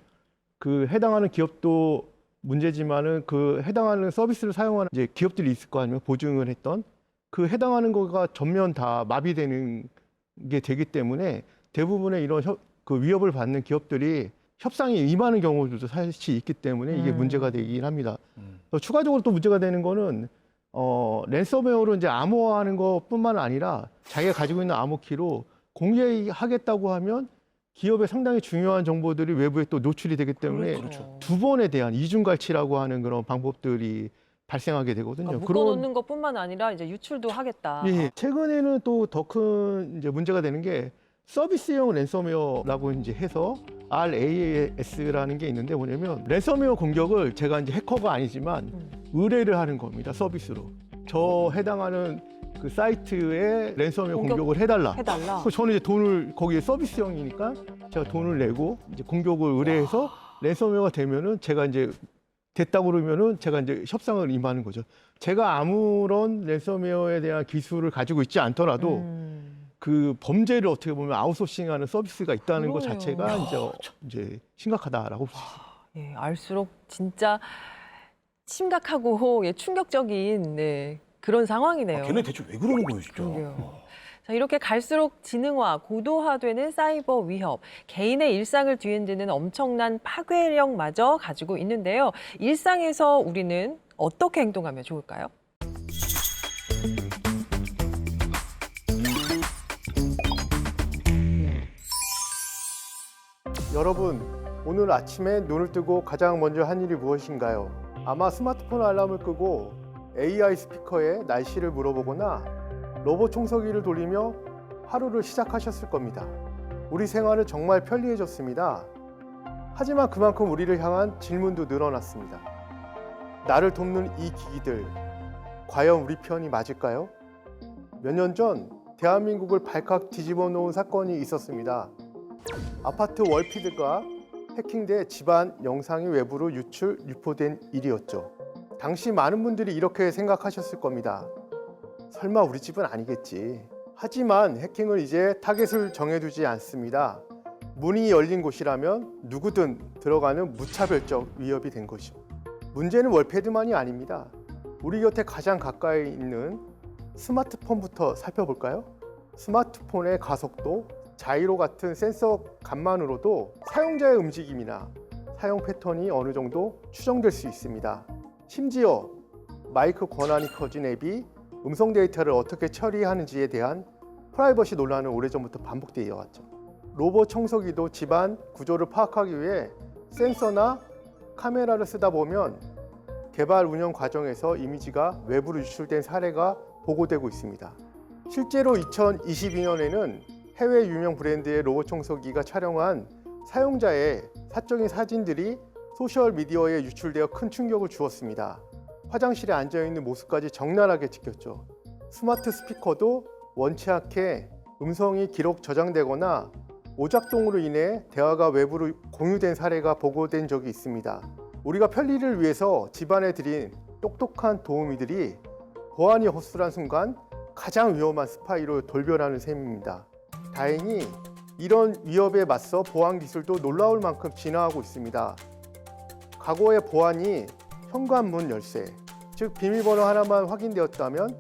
그 해당하는 기업도 문제지만은 그 해당하는 서비스를 사용하는 이제 기업들이 있을 거 아니에요. 보증을 했던 그 해당하는 거가 전면 다 마비되는 게 되기 때문에 대부분의 이런 그 위협을 받는 기업들이 협상에 임하는 경우들도 사실 있기 때문에 이게 문제가 되긴 합니다. 또 추가적으로 또 문제가 되는 거는 랜섬웨어로 이제 암호화하는 것뿐만 아니라 자기가 가지고 있는 암호키로 공개하겠다고 하면 기업의 상당히 중요한 정보들이 외부에 또 노출이 되기 때문에 그렇죠. 두 번에 대한 이중갈취라고 하는 그런 방법들이 발생하게 되거든요. 그러니까 묶어놓는 것뿐만 아니라 이제 유출도 하겠다. 예, 최근에는 또 더 큰 이제 문제가 되는 게 서비스용 랜섬웨어라고 이제 해서 RAS라는 게 있는데 뭐냐면 랜섬웨어 공격을 제가 이제 해커가 아니지만 의뢰를 하는 겁니다. 서비스로. 저 해당하는 그 사이트에 랜섬웨어 공격을 해달라. 그래서 저는 이제 돈을 거기에 서비스형이니까 제가 돈을 내고 이제 공격을 의뢰해서 랜섬웨어가 되면은 제가 이제 됐다고 그러면은 제가 이제 협상을 임하는 거죠. 제가 아무런 랜섬웨어에 대한 기술을 가지고 있지 않더라도 그 범죄를 어떻게 보면 아웃소싱하는 서비스가 있다는 것 그러네요. 자체가 이제 심각하다라고 볼 수 있습니다. 예, 알수록 진짜 심각하고 예, 충격적인 네, 그런 상황이네요. 걔네 대체 왜 그러는 거예요, 진짜? 그러게요. 자, 이렇게 갈수록 지능화, 고도화되는 사이버 위협, 개인의 일상을 뒤흔드는 엄청난 파괴력마저 가지고 있는데요. 일상에서 우리는 어떻게 행동하면 좋을까요? 여러분, 오늘 아침에 눈을 뜨고 가장 먼저 한 일이 무엇인가요? 아마 스마트폰 알람을 끄고 AI 스피커에 날씨를 물어보거나 로봇 청소기를 돌리며 하루를 시작하셨을 겁니다. 우리 생활은 정말 편리해졌습니다. 하지만 그만큼 우리를 향한 질문도 늘어났습니다. 나를 돕는 이 기기들, 과연 우리 편이 맞을까요? 몇 년 전 대한민국을 발칵 뒤집어 놓은 사건이 있었습니다. 아파트 월피드가 해킹돼 집안 영상이 외부로 유포된 일이었죠. 당시 많은 분들이 이렇게 생각하셨을 겁니다. 설마 우리 집은 아니겠지. 하지만 해킹은 이제 타겟을 정해두지 않습니다. 문이 열린 곳이라면 누구든 들어가는 무차별적 위협이 된 것이죠. 문제는 월패드만이 아닙니다. 우리 곁에 가장 가까이 있는 스마트폰부터 살펴볼까요? 스마트폰의 가속도, 자이로 같은 센서 값만으로도 사용자의 움직임이나 사용 패턴이 어느 정도 추정될 수 있습니다. 심지어 마이크 권한이 커진 앱이 음성 데이터를 어떻게 처리하는지에 대한 프라이버시 논란은 오래전부터 반복되어 왔죠. 로봇 청소기도 집안 구조를 파악하기 위해 센서나 카메라를 쓰다 보면 개발 운영 과정에서 이미지가 외부로 유출된 사례가 보고되고 있습니다. 실제로 2022년에는 해외 유명 브랜드의 로봇 청소기가 촬영한 사용자의 사적인 사진들이 소셜미디어에 유출되어 큰 충격을 주었습니다. 화장실에 앉아있는 모습까지 적나라하게 찍혔죠. 스마트 스피커도 원치 않게 음성이 기록 저장되거나 오작동으로 인해 대화가 외부로 공유된 사례가 보고된 적이 있습니다. 우리가 편리를 위해서 집안에 들인 똑똑한 도우미들이 보안이 허술한 순간 가장 위험한 스파이로 돌변하는 셈입니다. 다행히 이런 위협에 맞서 보안 기술도 놀라울 만큼 진화하고 있습니다. 과거의 보안이 현관문 열쇠, 즉 비밀번호 하나만 확인되었다면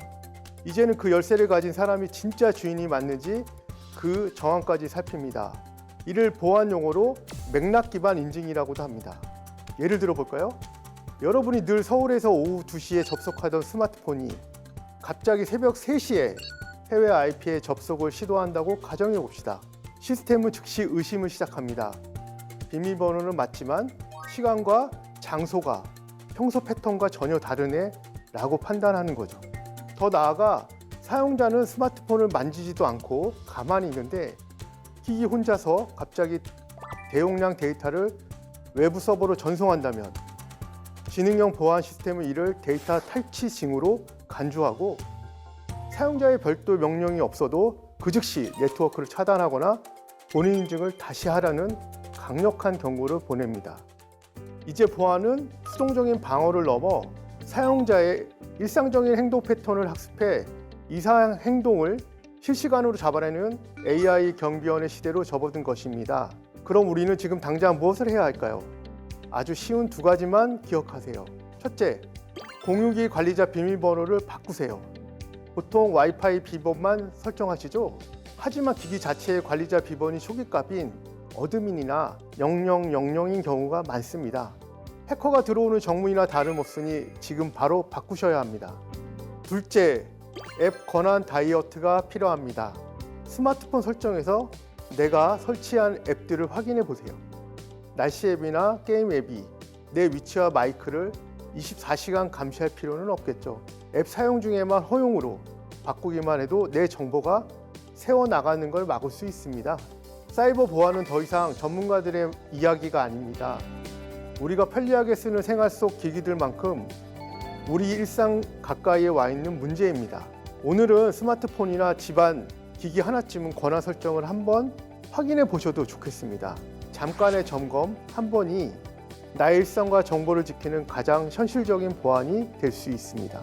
이제는 그 열쇠를 가진 사람이 진짜 주인이 맞는지 그 정황까지 살핍니다. 이를 보안 용어로 맥락 기반 인증이라고도 합니다. 예를 들어 볼까요? 여러분이 늘 서울에서 오후 2시에 접속하던 스마트폰이 갑자기 새벽 3시에 해외 IP에 접속을 시도한다고 가정해 봅시다. 시스템은 즉시 의심을 시작합니다. 비밀번호는 맞지만 시간과 장소가 평소 패턴과 전혀 다르네 라고 판단하는 거죠. 더 나아가 사용자는 스마트폰을 만지지도 않고 가만히 있는데 기기 혼자서 갑자기 대용량 데이터를 외부 서버로 전송한다면 지능형 보안 시스템은 이를 데이터 탈취 징후로 간주하고 사용자의 별도 명령이 없어도 그 즉시 네트워크를 차단하거나 본인 인증을 다시 하라는 강력한 경고를 보냅니다. 이제 보안은 수동적인 방어를 넘어 사용자의 일상적인 행동 패턴을 학습해 이상 행동을 실시간으로 잡아내는 AI 경비원의 시대로 접어든 것입니다. 그럼 우리는 지금 당장 무엇을 해야 할까요? 아주 쉬운 2가지만 기억하세요. 첫째, 공유기 관리자 비밀번호를 바꾸세요. 보통 와이파이 비번만 설정하시죠? 하지만 기기 자체의 관리자 비번이 초기값인 어드민이나 0000인 경우가 많습니다. 해커가 들어오는 정문이나 다름없으니 지금 바로 바꾸셔야 합니다. 둘째, 앱 권한 다이어트가 필요합니다. 스마트폰 설정에서 내가 설치한 앱들을 확인해 보세요. 날씨 앱이나 게임 앱이 내 위치와 마이크를 24시간 감시할 필요는 없겠죠. 앱 사용 중에만 허용으로 바꾸기만 해도 내 정보가 새어나가는 걸 막을 수 있습니다. 사이버 보안은 더 이상 전문가들의 이야기가 아닙니다. 우리가 편리하게 쓰는 생활 속 기기들만큼 우리 일상 가까이에 와 있는 문제입니다. 오늘은 스마트폰이나 집안 기기 하나쯤은 권한 설정을 한번 확인해 보셔도 좋겠습니다. 잠깐의 점검 한 번이 나의 일상과 정보를 지키는 가장 현실적인 보안이 될 수 있습니다.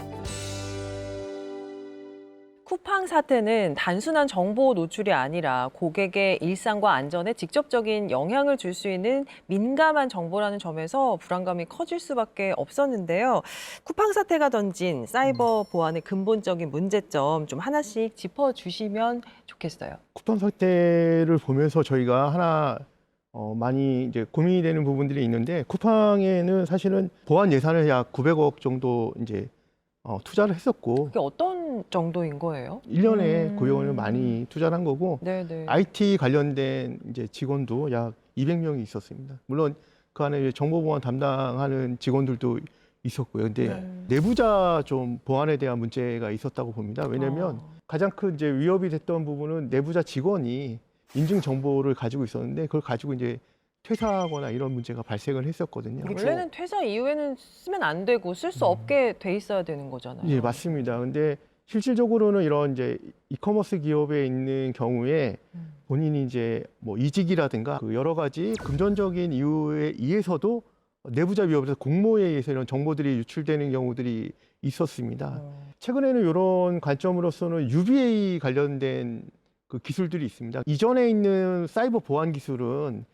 쿠팡 사태는 단순한 정보 노출이 아니라 고객의 일상과 안전에 직접적인 영향을 줄 수 있는 민감한 정보라는 점에서 불안감이 커질 수밖에 없었는데요. 쿠팡 사태가 던진 사이버 보안의 근본적인 문제점 좀 하나씩 짚어주시면 좋겠어요. 쿠팡 사태를 보면서 저희가 하나 많이 이제 고민이 되는 부분들이 있는데, 쿠팡에는 사실은 보안 예산을 약 900억 정도 이제 투자를 했었고, 그게 어떤 정도인 거예요? 1년에 그 요원을 많이 투자를 한 거고, 네네. IT 관련된 이제 직원도 약 200명이 있었습니다. 물론 그 안에 이제 정보보안 담당하는 직원들도 있었고요. 근데 내부자 좀 보안에 대한 문제가 있었다고 봅니다. 왜냐하면 가장 큰 이제 위협이 됐던 부분은 내부자 직원이 인증 정보를 가지고 있었는데 그걸 가지고 이제 퇴사하거나 이런 문제가 발생을 했었거든요. 원래는 퇴사 이후에는 쓰면 안 되고 쓸 수 없게 돼 있어야 되는 거잖아요. 예, 맞습니다. 근데 실질적으로는 이런 이제 이커머스 기업에 있는 경우에 본인이 이제 뭐 이직이라든가 그 여러 가지 금전적인 이유에 의해서도 내부자 위협에서 공모에 의해서 이런 정보들이 유출되는 경우들이 있었습니다. 최근에는 이런 관점으로서는 UBA 관련된 그 기술들이 있습니다. 이전에 있는 사이버 보안 기술은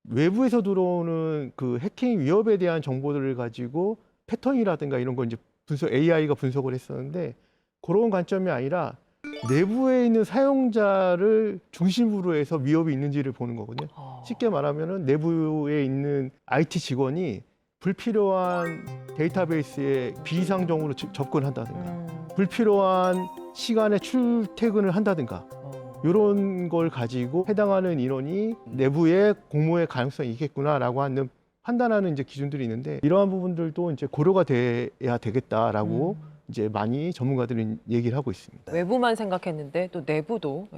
외부에서 들어오는 그 해킹 위협에 대한 정보들을 가지고 패턴이라든가 이런 걸 이제 AI가 분석을 했었는데, 그런 관점이 아니라 내부에 있는 사용자를 중심으로 해서 위협이 있는지를 보는 거거든요. 쉽게 말하면은 내부에 있는 IT 직원이 불필요한 데이터베이스에 비이상적으로 접근한다든가, 불필요한 시간에 출퇴근을 한다든가, 이런 걸 가지고 해당하는 인원이 내부에 공모의 가능성이 있겠구나라고 하는 판단하는 이제 기준들이 있는데, 이러한 부분들도 이제 고려가 돼야 되겠다라고 이제 많이 전문가들이 얘기를 하고 있습니다. 외부만 생각했는데 또 내부도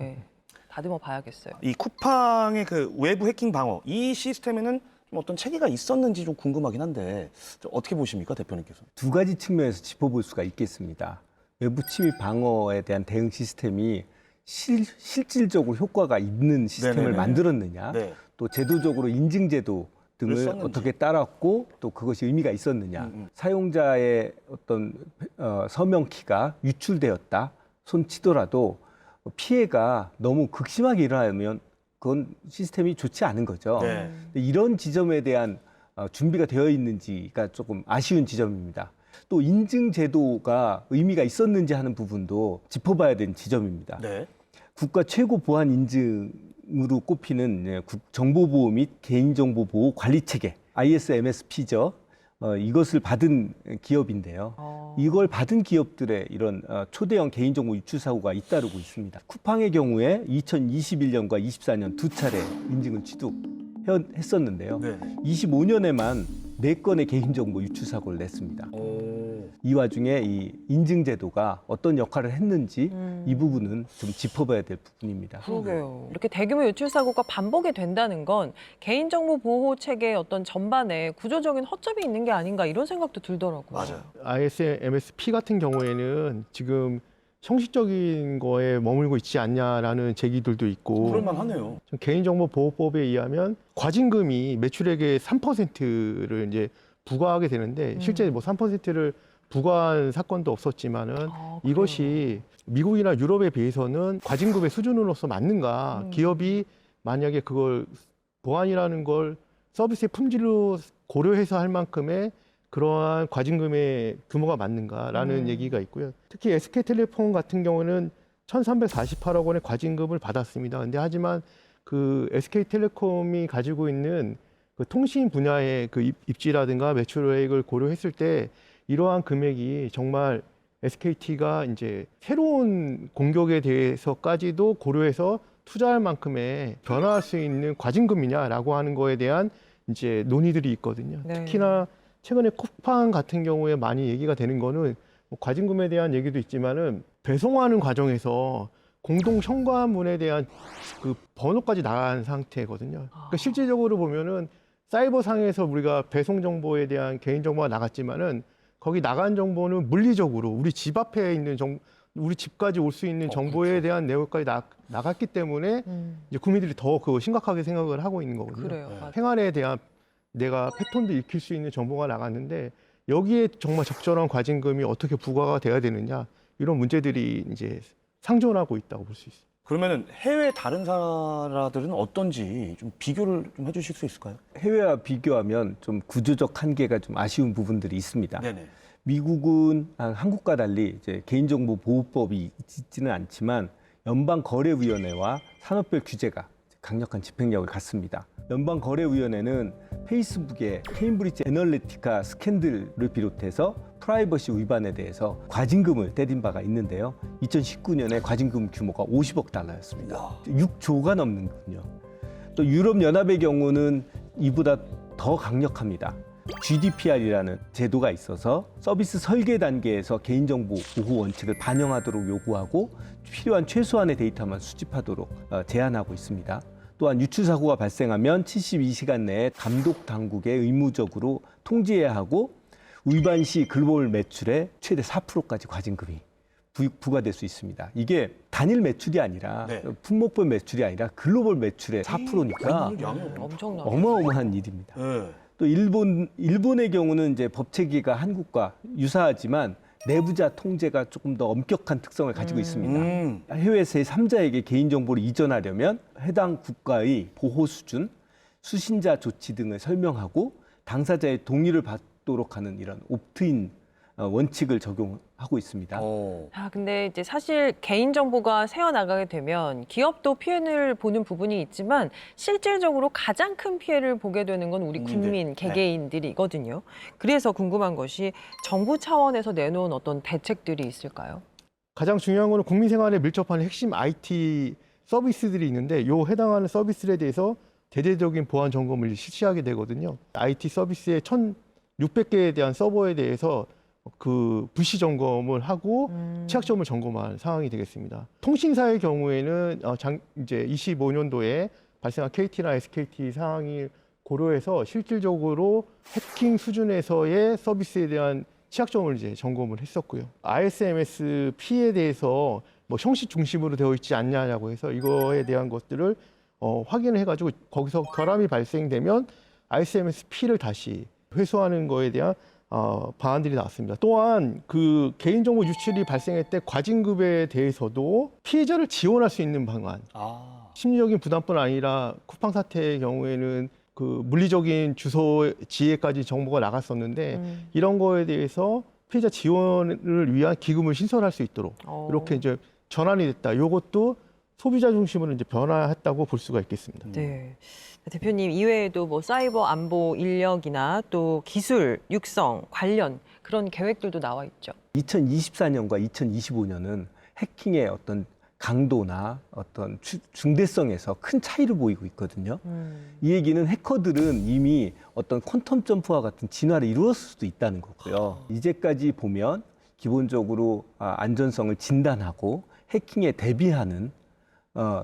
다듬어 봐야겠어요. 이 쿠팡의 그 외부 해킹 방어, 이 시스템에는 좀 어떤 체계가 있었는지 좀 궁금하긴 한데 좀 어떻게 보십니까, 대표님께서? 2가지 측면에서 짚어볼 수가 있겠습니다. 외부 침입 방어에 대한 대응 시스템이 실질적으로 효과가 있는 시스템을 네네네. 만들었느냐, 네. 또 제도적으로 인증제도 등을 썼는지. 어떻게 따랐고 또 그것이 의미가 있었느냐, 사용자의 어떤 서명키가 유출되었다 손치더라도 피해가 너무 극심하게 일어나면 그건 시스템이 좋지 않은 거죠. 네. 이런 지점에 대한 준비가 되어 있는지가 조금 아쉬운 지점입니다. 또 인증 제도가 의미가 있었는지 하는 부분도 짚어봐야 되는 지점입니다. 네. 국가 최고 보안 인증 으로 꼽히는 정보보호 및 개인정보보호 관리체계 ISMSP죠. 이것을 받은 기업인데요. 이걸 받은 기업들의 이런 초대형 개인정보 유출 사고가 잇따르고 있습니다. 쿠팡의 경우에 2021년과 24년 두 차례 인증을 취득했었는데요. 네. 25년에만 4건의 개인정보 유출 사고를 냈습니다. 이 와중에 이 인증제도가 어떤 역할을 했는지 이 부분은 좀 짚어봐야 될 부분입니다. 그러게요. 이렇게 대규모 유출 사고가 반복이 된다는 건 개인정보 보호 체계의 어떤 전반에 구조적인 허점이 있는 게 아닌가 이런 생각도 들더라고요. 맞아요. ISMSP 같은 경우에는 지금 형식적인 거에 머물고 있지 않냐라는 제기들도 있고 그럴만하네요. 개인정보보호법에 의하면 과징금이 매출액의 3%를 이제 부과하게 되는데 실제 뭐 3%를 부과한 사건도 없었지만은 아, 그래요? 이것이 미국이나 유럽에 비해서는 과징금의 수준으로서 맞는가? 기업이 만약에 그걸 보안이라는 걸 서비스의 품질로 고려해서 할 만큼의 그러한 과징금의 규모가 맞는가라는 얘기가 있고요. 특히 SK텔레콤 같은 경우는 1,348억 원의 과징금을 받았습니다. 근데 하지만 그 SK텔레콤이 가지고 있는 그 통신 분야의 그 입지라든가 매출액을 고려했을 때 이러한 금액이 정말 SKT가 이제 새로운 공격에 대해서까지도 고려해서 투자할 만큼의 변화할 수 있는 과징금이냐라고 하는 거에 대한 이제 논의들이 있거든요. 네. 특히나 최근에 쿠팡 같은 경우에 많이 얘기가 되는 거는 뭐 과징금에 대한 얘기도 있지만은 배송하는 과정에서 공동 현관문에 대한 그 번호까지 나간 상태거든요. 그러니까 실질적으로 보면은 사이버상에서 우리가 배송 정보에 대한 개인 정보가 나갔지만은 거기 나간 정보는 물리적으로 우리 집 앞에 있는 우리 집까지 올 수 있는 정보에 대한 내용까지 나갔기 때문에 이제 국민들이 더 그거 심각하게 생각을 하고 있는 거거든요. 그래요. 맞아요. 생활에 대한 내가 패턴도 익힐 수 있는 정보가 나갔는데 여기에 정말 적절한 과징금이 어떻게 부과가 돼야 되느냐 이런 문제들이 이제 상존하고 있다고 볼 수 있어요. 그러면은 해외 다른 나라들은 어떤지 좀 비교를 좀 해주실 수 있을까요? 해외와 비교하면 좀 구조적 한계가 좀 아쉬운 부분들이 있습니다. 네네. 미국은 한국과 달리 이제 개인정보 보호법이 있지는 않지만 연방거래위원회와 산업별 규제가 강력한 집행력을 갖습니다. 연방거래위원회는 페이스북의 케임브리지 애널리티카 스캔들을 비롯해서 프라이버시 위반에 대해서 과징금을 때린 바가 있는데요. 2019년에 과징금 규모가 50억 달러였습니다. 6조가 넘는군요. 또 유럽연합의 경우는 이보다 더 강력합니다. GDPR이라는 제도가 있어서 서비스 설계 단계에서 개인정보 보호 원칙을 반영하도록 요구하고 필요한 최소한의 데이터만 수집하도록 제한하고 있습니다. 또한 유출 사고가 발생하면 72시간 내에 감독 당국에 의무적으로 통지해야 하고 위반 시 글로벌 매출의 최대 4%까지 과징금이 부과될 수 있습니다. 이게 단일 매출이 아니라 네. 품목별 매출이 아니라 글로벌 매출의 4%니까 엄청나. 어마어마한 일입니다. 네. 또 일본의 경우는 이제 법 체계가 한국과 유사하지만 내부자 통제가 조금 더 엄격한 특성을 가지고 있습니다. 해외 제3자에게 개인정보를 이전하려면 해당 국가의 보호 수준, 수신자 조치 등을 설명하고 당사자의 동의를 받도록 하는 이런 옵트인 원칙을 적용하고 있습니다. 근데 이제 사실 개인정보가 새어나가게 되면 기업도 피해를 보는 부분이 있지만 실질적으로 가장 큰 피해를 보게 되는 건 우리 국민, 개개인들이거든요. 그래서 궁금한 것이 정부 차원에서 내놓은 어떤 대책들이 있을까요? 가장 중요한 거는 국민 생활에 밀접한 핵심 IT 서비스들이 있는데 요 해당하는 서비스에 대해서 대대적인 보안 점검을 실시하게 되거든요. IT 서비스의 1,600개에 대한 서버에 대해서 그 불시 점검을 하고 취약점을 점검한 상황이 되겠습니다. 통신사의 경우에는 이제 25년도에 발생한 KT나 SKT 상황을 고려해서 실질적으로 해킹 수준에서의 서비스에 대한 취약점을 이제 점검을 했었고요. ISMSP에 대해서 뭐 형식 중심으로 되어 있지 않냐고 해서 이거에 대한 것들을 확인을 해가지고 거기서 결함이 발생되면 ISMSP를 다시 회수하는 거에 대한 방안들이 나왔습니다. 또한 그 개인정보 유출이 발생할 때 과징금에 대해서도 피해자를 지원할 수 있는 방안. 심리적인 부담뿐 아니라 쿠팡 사태의 경우에는 그 물리적인 주소 지혜까지 정보가 나갔었는데 이런 거에 대해서 피해자 지원을 위한 기금을 신설할 수 있도록 이렇게 이제 전환이 됐다. 이것도 소비자 중심으로 이제 변화했다고 볼 수가 있겠습니다. 네. 대표님 이외에도 뭐 사이버 안보 인력이나 또 기술 육성 관련 그런 계획들도 나와 있죠. 2024년과 2025년은 해킹의 어떤 강도나 어떤 중대성에서 큰 차이를 보이고 있거든요. 이 얘기는 해커들은 이미 어떤 퀀텀 점프와 같은 진화를 이루었을 수도 있다는 거고요. 이제까지 보면 기본적으로 안전성을 진단하고 해킹에 대비하는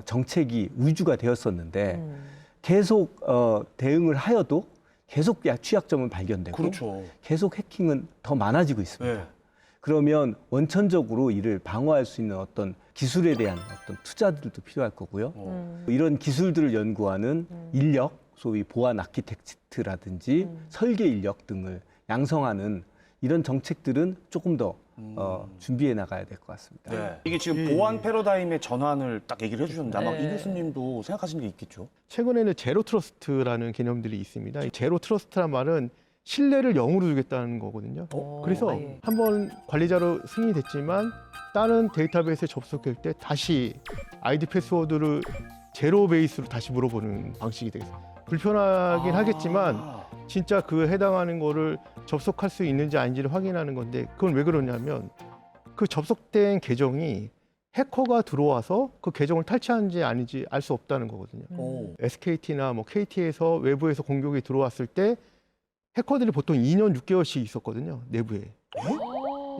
정책이 위주가 되었었는데 계속 대응을 하여도 계속 취약점은 발견되고 그렇죠. 계속 해킹은 더 많아지고 있습니다. 네. 그러면 원천적으로 이를 방어할 수 있는 어떤 기술에 대한 어떤 투자들도 필요할 거고요. 이런 기술들을 연구하는 인력, 소위 보안 아키텍트라든지 설계 인력 등을 양성하는 이런 정책들은 조금 더 준비해 나가야 될 것 같습니다. 네. 이게 지금 보안 패러다임의 전환을 딱 얘기를 해주셨는데 아마 이 교수님도 생각하시는 게 있겠죠? 최근에는 제로 트러스트라는 개념들이 있습니다. 이 제로 트러스트란 말은 신뢰를 0으로 주겠다는 거거든요. 그래서 예. 한번 관리자로 승인이 됐지만 다른 데이터베이스에 접속할 때 다시 아이디 패스워드를 제로 베이스로 다시 물어보는 방식이 되겠습니다. 불편하긴 하겠지만 진짜 그 해당하는 거를 접속할 수 있는지 아닌지를 확인하는 건데 그건 왜 그러냐면 그 접속된 계정이 해커가 들어와서 그 계정을 탈취하는지 아닌지 알 수 없다는 거거든요. SKT나 뭐 KT에서 외부에서 공격이 들어왔을 때 해커들이 보통 2년 6개월씩 있었거든요, 내부에.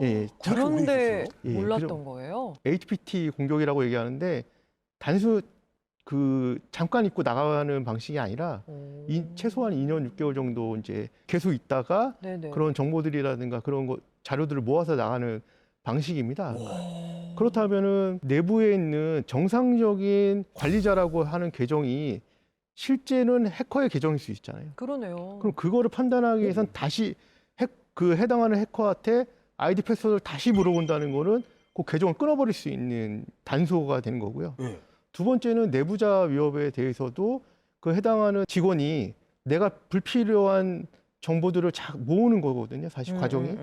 예, 그런데 예, 몰랐던 그죠. 거예요. HPT 공격이라고 얘기하는데 단순 그 잠깐 입고 나가는 방식이 아니라 최소한 2년 6개월 정도 이제 계속 있다가 네네. 그런 정보들이라든가 그런 거 자료들을 모아서 나가는 방식입니다. 그렇다면은 내부에 있는 정상적인 관리자라고 하는 계정이 실제는 해커의 계정일 수 있잖아요. 그러네요. 그럼 그거를 판단하기 위해서는 다시 그 해당하는 해커한테 아이디 패스워드를 다시 물어본다는 거는 그 계정을 끊어버릴 수 있는 단서가 되는 거고요. 네. 두 번째는 내부자 위협에 대해서도 그 해당하는 직원이 내가 불필요한 정보들을 모으는 거거든요. 사실 과정이.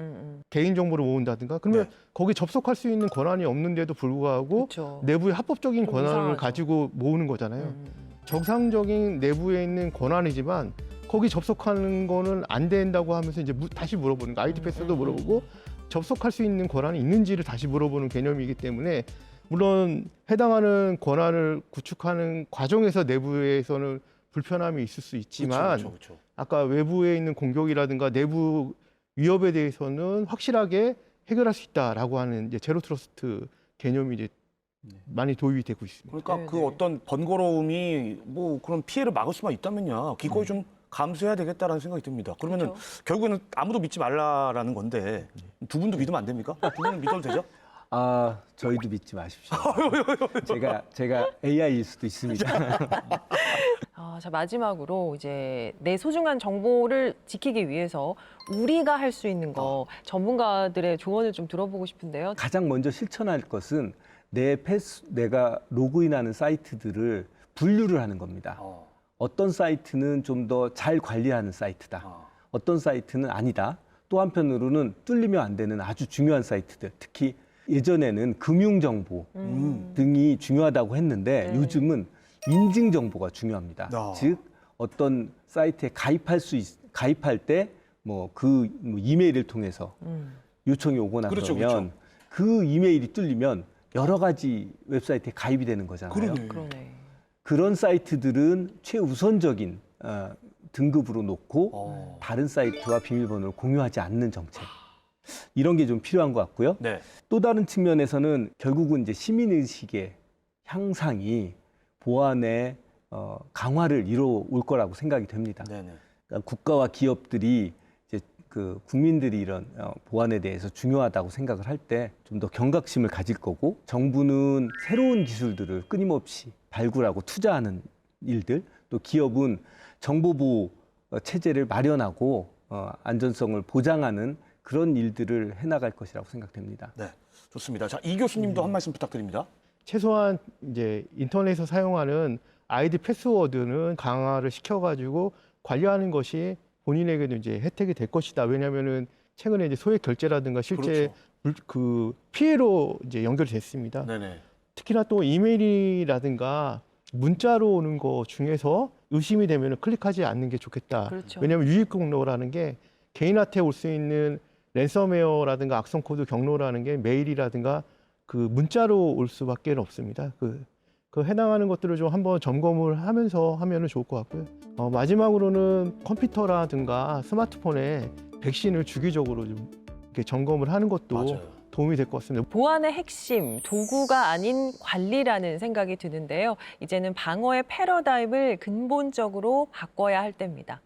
개인 정보를 모은다든가 그러면 네. 거기 접속할 수 있는 권한이 없는데도 불구하고 그렇죠. 내부의 합법적인 좀 권한을 이상하죠. 가지고 모으는 거잖아요. 정상적인 내부에 있는 권한이지만 거기 접속하는 거는 안 된다고 하면서 이제 다시 물어보는 거. 아이디 패스워드 물어보고 접속할 수 있는 권한이 있는지를 다시 물어보는 개념이기 때문에 물론 해당하는 권한을 구축하는 과정에서 내부에서는 불편함이 있을 수 있지만 그렇죠. 아까 외부에 있는 공격이라든가 내부 위협에 대해서는 확실하게 해결할 수 있다라고 하는 이제 제로 트러스트 개념이 이제 많이 도입이 되고 있습니다. 그러니까 네, 그 네. 어떤 번거로움이 뭐 그런 피해를 막을 수만 있다면야 기꺼이 좀 감수해야 되겠다라는 생각이 듭니다. 그러면은 결국에는 아무도 믿지 말라라는 건데 두 분도 믿으면 안 됩니까? 두 분은 믿어도 되죠? 저희도 믿지 마십시오. 제가 AI일 수도 있습니다. 자, 마지막으로 이제 내 소중한 정보를 지키기 위해서 우리가 할 수 있는 거 전문가들의 조언을 좀 들어보고 싶은데요. 가장 먼저 실천할 것은 내가 로그인하는 사이트들을 분류를 하는 겁니다. 어떤 사이트는 좀 더 잘 관리하는 사이트다. 어떤 사이트는 아니다. 또 한편으로는 뚫리면 안 되는 아주 중요한 사이트들, 특히 예전에는 금융정보 등이 중요하다고 했는데 네. 요즘은 인증정보가 중요합니다. 즉 어떤 사이트에 가입할 때 뭐 그 이메일을 통해서 요청이 오거나 그렇죠, 그러면 그 이메일이 뚫리면 여러 가지 웹사이트에 가입이 되는 거잖아요. 그러네. 그런 사이트들은 최우선적인 등급으로 놓고 다른 사이트와 비밀번호를 공유하지 않는 정책. 이런 게 좀 필요한 것 같고요. 네. 또 다른 측면에서는 결국은 이제 시민의식의 향상이 보안의 강화를 이뤄올 거라고 생각이 됩니다. 네네. 그러니까 국가와 기업들이 이제 그 국민들이 이런 보안에 대해서 중요하다고 생각을 할 때 좀 더 경각심을 가질 거고 정부는 새로운 기술들을 끊임없이 발굴하고 투자하는 일들 또 기업은 정보보호 체제를 마련하고 안전성을 보장하는 그런 일들을 해나갈 것이라고 생각됩니다. 네. 좋습니다. 자, 이 교수님도 한 말씀 부탁드립니다. 최소한 이제 인터넷에서 사용하는 아이디 패스워드는 강화를 시켜가지고 관리하는 것이 본인에게도 이제 혜택이 될 것이다. 왜냐하면은 최근에 이제 소액 결제라든가 실제 그렇죠. 그 피해로 이제 연결됐습니다. 네네. 특히나 또 이메일이라든가 문자로 오는 거 중에서 의심이 되면 클릭하지 않는 게 좋겠다. 그렇죠. 왜냐하면 유입 경로라는 게 개인한테 올 수 있는 랜섬웨어라든가 악성 코드 경로라는 게 메일이라든가 그 문자로 올 수밖에 없습니다. 그 해당하는 것들을 좀 한번 점검을 하면서 하면은 좋을 것 같고요. 마지막으로는 컴퓨터라든가 스마트폰에 백신을 주기적으로 좀 이렇게 점검을 하는 것도 맞아요. 도움이 될 것 같습니다. 보안의 핵심, 도구가 아닌 관리라는 생각이 드는데요. 이제는 방어의 패러다임을 근본적으로 바꿔야 할 때입니다.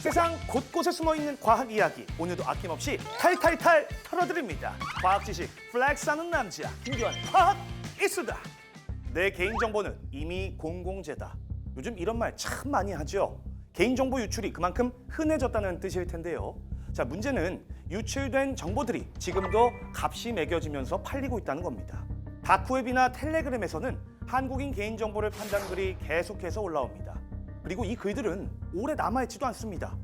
세상 곳곳에 숨어있는 과학 이야기 오늘도 아낌없이 탈탈탈 털어드립니다. 과학 지식 플렉스하는 남자 김규환의 과학 이수다. 내 개인정보는 이미 공공재다. 요즘 이런 말 참 많이 하죠. 개인정보 유출이 그만큼 흔해졌다는 뜻일 텐데요. 자, 문제는 유출된 정보들이 지금도 값이 매겨지면서 팔리고 있다는 겁니다. 다크웹이나 텔레그램에서는 한국인 개인정보를 판단 글이 계속해서 올라옵니다. 그리고 이 글들은 오래 남아있지도 않습니다.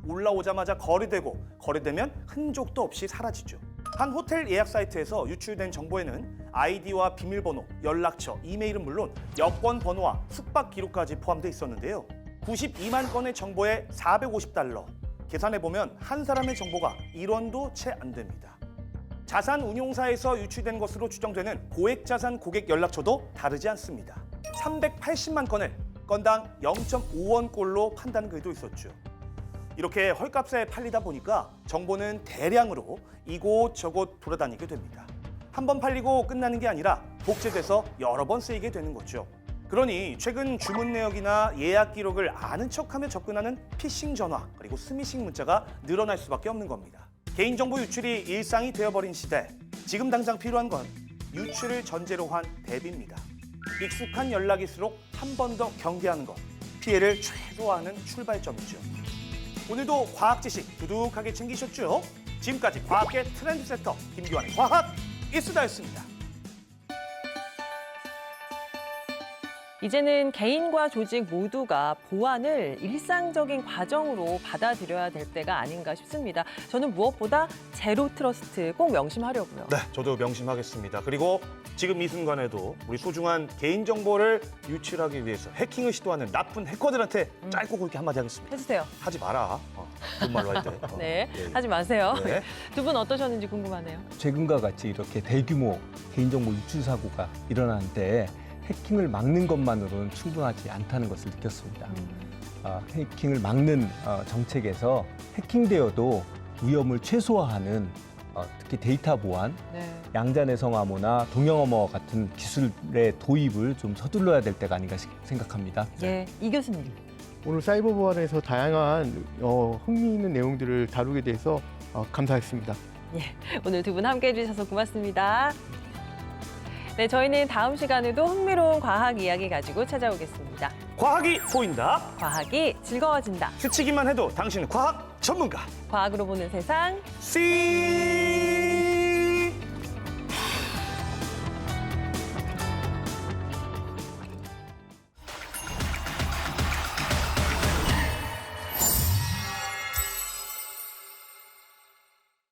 올라오자마자 거래되고 거래되면 흔적도 없이 사라지죠. 한 호텔 예약 사이트에서 유출된 정보에는 아이디와 비밀번호, 연락처, 이메일은 물론 여권 번호와 숙박 기록까지 포함되어 있었는데요. 92만 건의 정보에 $450. 계산해보면 한 사람의 정보가 1원도 채 안 됩니다. 자산 운용사에서 유출된 것으로 추정되는 고액자산 고객 연락처도 다르지 않습니다. 380만 건을 건당 0.5원꼴로 판단 글도 있었죠. 이렇게 헐값에 팔리다 보니까 정보는 대량으로 이곳저곳 돌아다니게 됩니다. 한 번 팔리고 끝나는 게 아니라 복제돼서 여러 번 쓰이게 되는 거죠. 그러니 최근 주문 내역이나 예약 기록을 아는 척하며 접근하는 피싱 전화 그리고 스미싱 문자가 늘어날 수밖에 없는 겁니다. 개인정보 유출이 일상이 되어버린 시대, 지금 당장 필요한 건 유출을 전제로 한 대비입니다. 익숙한 연락일수록 한 번 더 경계하는 것, 피해를 최소화하는 출발점이죠. 오늘도 과학 지식 두둑하게 챙기셨죠? 지금까지 과학계 트렌드 세터 김규환의 과학 이수다였습니다. 이제는 개인과 조직 모두가 보안을 일상적인 과정으로 받아들여야 될 때가 아닌가 싶습니다. 저는 무엇보다 제로 트러스트 꼭 명심하려고요. 네, 저도 명심하겠습니다. 그리고 지금 이 순간에도 우리 소중한 개인정보를 유출하기 위해서 해킹을 시도하는 나쁜 해커들한테 짧고 굵게 한마디 하겠습니다. 해주세요. 하지 마라. 본말로 할 때. 네, 예. 하지 마세요. 네. 두 분 어떠셨는지 궁금하네요. 최근과 같이 이렇게 대규모 개인정보 유출 사고가 일어난 때 해킹을 막는 것만으로는 충분하지 않다는 것을 느꼈습니다. 해킹을 막는 정책에서 해킹되어도 위험을 최소화하는 특히 데이터 보안, 네. 양자내성 암호나 동영암호 같은 기술의 도입을 좀 서둘러야 될 때가 아닌가 생각합니다. 예, 이 교수님. 오늘 사이버 보안에서 다양한 흥미있는 내용들을 다루게 돼서 감사했습니다. 오늘 두 분 함께해 주셔서 고맙습니다. 네, 저희는 다음 시간에도 흥미로운 과학 이야기 가지고 찾아오겠습니다. 과학이 보인다. 과학이 즐거워진다. 스치기만 해도 당신은 과학 전문가. 과학으로 보는 세상. See